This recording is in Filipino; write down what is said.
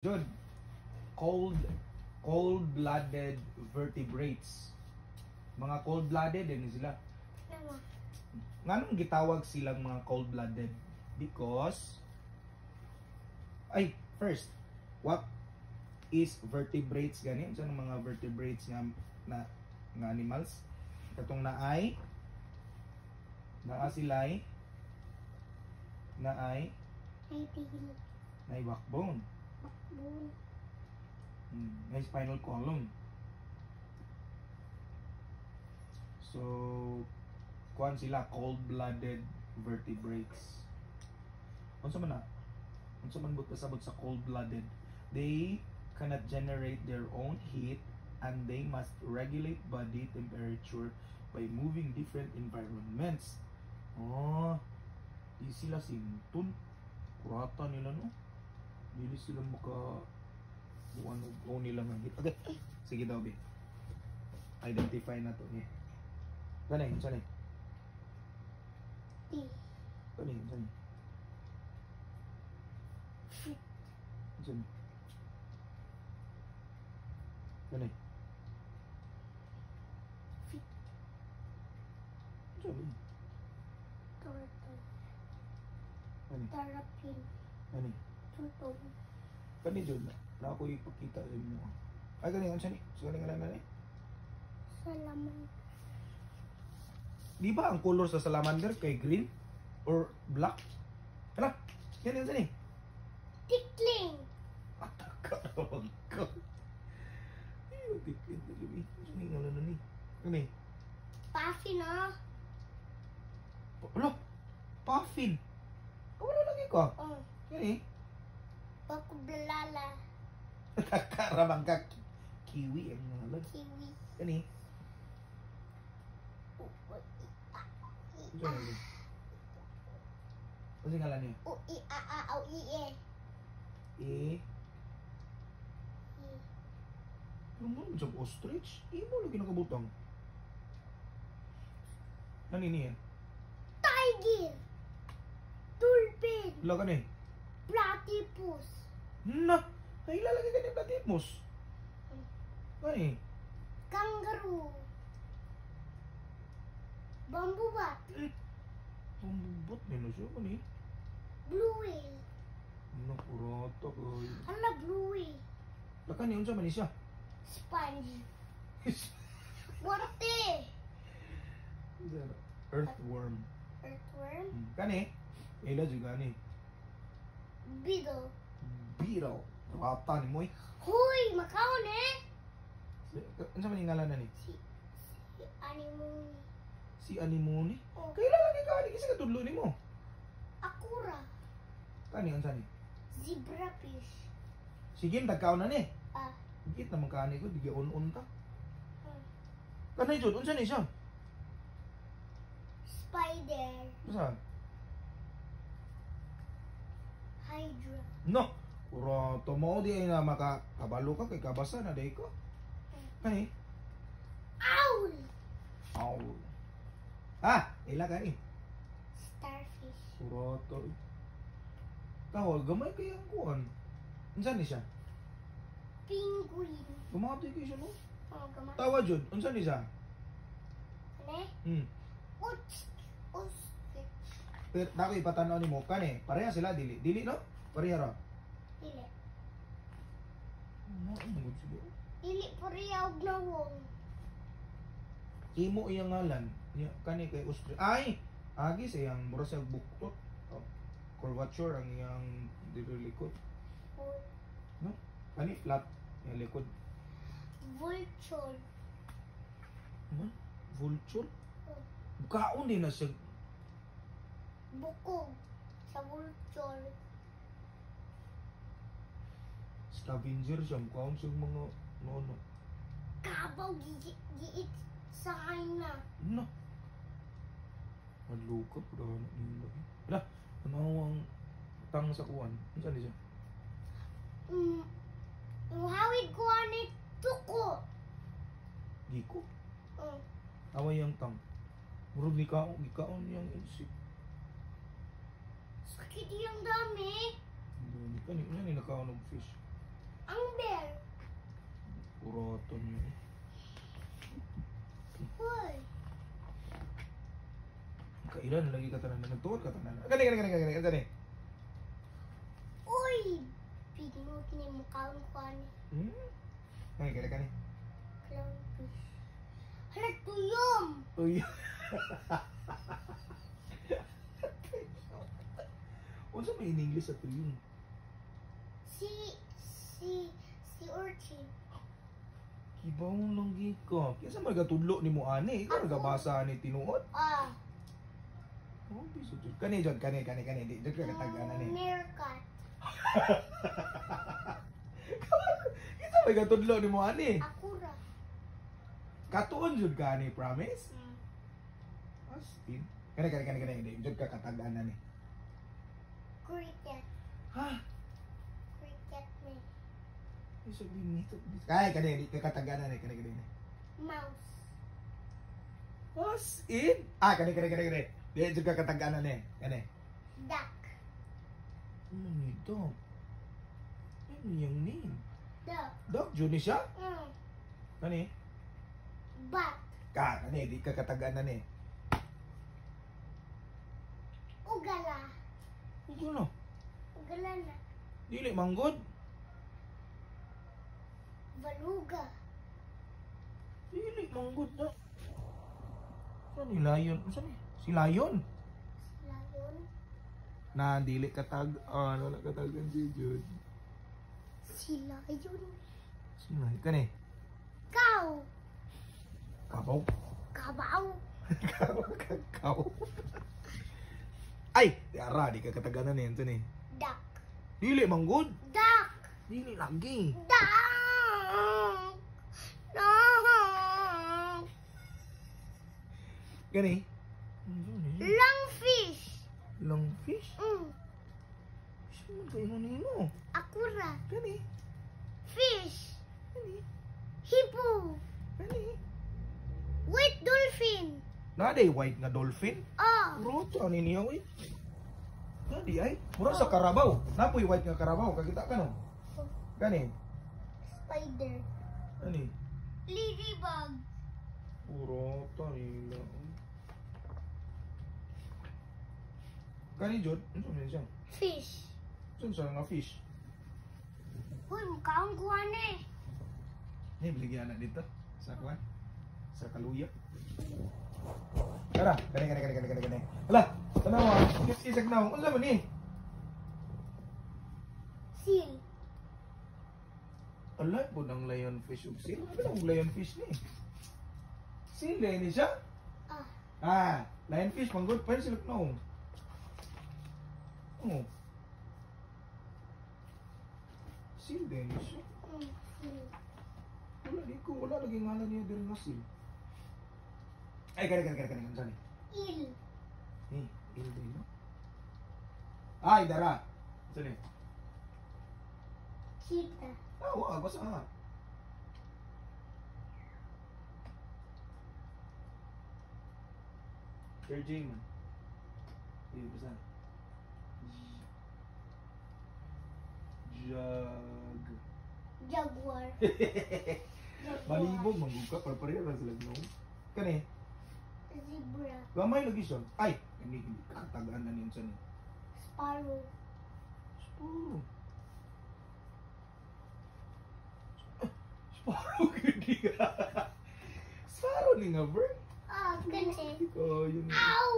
Jud, cold-blooded vertebrates. Mga cold-blooded din sila. Nganong gitawag silang mga cold-blooded? Because first, what is vertebrates gani? Unsa mga vertebrates nga animals? Katong naay sila'y naay backbone. May spinal column. So, kuan sila cold-blooded vertebrates. Unsa man but pasabot sa cold-blooded? They cannot generate their own heat and they must regulate body temperature by moving different environments. Di sila simton. Kurata nila no. Dili sila buwan nila ng hit. Okay. Sige daw, be. Identify na to. Ganay, saan T. Ganay, saan saan ganay. Fit. Saan Turtle. ganay. Tarapin. Ganay. Tutong. Ganay dyan na ako ipakita sa inyo. Ay, ganay, saan so, ganay nga na Salaman. Di ba ang color sa salamander kay green or black? Hala, yan saan Tikling. Atakarawag ka. Ayun, tikling na gabi. Saan nga na ni? Ganay. Puffy na. Hala, puffin. Kawala lagi ka. Ganay. Bakublala. Kakarabang ka. Kiwi ang mga lag. Kiwi. Ganay. Saan nga? Ano nga lang niya? Ano mo naman siyang ostrich? Imo lagi nakabutang. Ano niya? Tiger. Dolphin. Wala ka na Platypus. Na! Ay, lalagay ka ni Platypus. Ay, Kangaroo. Bamboo bat. pambubot nila siya. Ano Blue whale. Nakurata ko. Ala blue whale. Laka niya, unsa man ni siya? Sponge. Warte. Earthworm. Earthworm. Kani? Ila juga ni. Beetle. Beetle. Rata ni mo eh. Hoy, makaon eh. Unsa man yung ngalan na ni? Si Anemone. Si Anemone? Oh. Kailan lagi ka? Kasi katudlo ni mo. Akura. Kani, unsa ni? Zebrafish. Sige, tagkaon na ni. Ah. Git naman kani ko, di on ta. Kanay jud, unsa ni siya? Spider. Unsa? Hydra. No. Rata mo di ay na makakabalo ka kay kabasa na day ko. Kani? Owl. Owl. Ila kani. Starfish. Rata. Tawag gamay kay ang kuan. Unsa ni siya? Penguin. Gumatay kay siya no. Gamay. Tawa jud, unsa ni siya? Ano? Ostrich. Pero dako ipatanaw nimo kani, pareha sila dili. Dili no? Pareha ra. Dili. Ano ang siguro? Dili pariyaw na wong. Imo iyang ngalan, kani kay ostrich. Ay, agi sa iyang mura sa buktot. Curvature ang iyang likod. No? Kani flat yung likod. Vulture. Ano? Vulture? Bukaon din na siya. Bukog. Sa vulture. Scavenger siya. Bukaon siya mga ano. Kabaw giit sa na. Ano? Madlukap. Wala na nila. Wala. Ano ang tang sa kuwan? Ano saan siya? Muhawid ko ani tuko. Giko? Away yung tang. Murag gikaon yung insect. Sakit yung dami. Hindi ka ni nakaon ng fish. Ilan lagi ka tanan nagtuot ka tanan. Kani. Uy! Pinot ni mo kaon Kani. Clownfish. Hala, tuyom! Uy. Unsa may in English sa tuyong? Si urchin. Kibaw lang ka. Kaya magkatudlo ni mo ani. Ikaw nagabasa ni tinuod. Oh, biso jud. Kani jud, kani. Di jud ka katag-ana ni. Meerkat. Kisa magkatudlo ni mo ani. Akura. Katuon jud ka ani, promise? Astin. Kani. Di jud ka katag-ana ni. Cricket. Ha? Cricket ni. Iso binito. Kani, di ka katag-ana ni. Kani. Mouse. Astin. Kani. Di jud ka katag-ana ni. Kani. Duck. Ano ni dog? Ano yung name? Duck. Dog jud ni siya? Kani? Bat. Kani, di ka katag-ana ni. Ugala. Ano? Ugala na. Dili manggod. Baluga. Dili manggod na. Ano ni lion? Ano ni? Si lion. Lion. Na dili katag wala katagan si Jud. Si lion. Si lion kani. Cow. Kabaw. Kabaw. Kabaw. Ay, ara di ka kataganan ni ito ni. Duck. Dili manggod. Duck. Dili lagi. Duck. No. Gani. Lungfish. Lungfish. Sino kayo nino? Akura. Gani. Fish. Gani. Hippo. Gani. White dolphin. Na day white nga dolphin. Oh. Roto ni niya oi. Nadi ay. Mura sa karabaw. Napoy white nga karabaw. Kakita ka no? Gani. Spider. Gani. Ladybug. Puro nila. Gani Jod. Ano sa siya? Fish. Saan sa nga fish? Uy, mukhang kuha na eh. Ni biligyan na dito. Sa kuwan. Sa kaluya. Tara, gani. Hala, tanawa. Isag na. Ano naman ni? Seal. Ala, po ng lionfish ug seal. Ano ang lionfish ni? Seal ni siya? Lionfish manggod pa sila no. Oh. Seal din siya. Seal. Wala lagi ngalan niya diri nga seal. Ay, gani. Ano saan ni? Eel. Il din, no? Ay, dara. Saan ni? Cheetah. Basta nga. Sir J man. Basta. Jaguar. Malibog, mangguka, parpareho lang sila no? Kani? Zebra. Gamay lagi siya. Ay! Hindi katagaan na niyan siya ni. Sparrow. Sparrow. Sparrow, hindi ka. Sparrow ni nga, bro. Ganun. Ikaw, yun. Ow!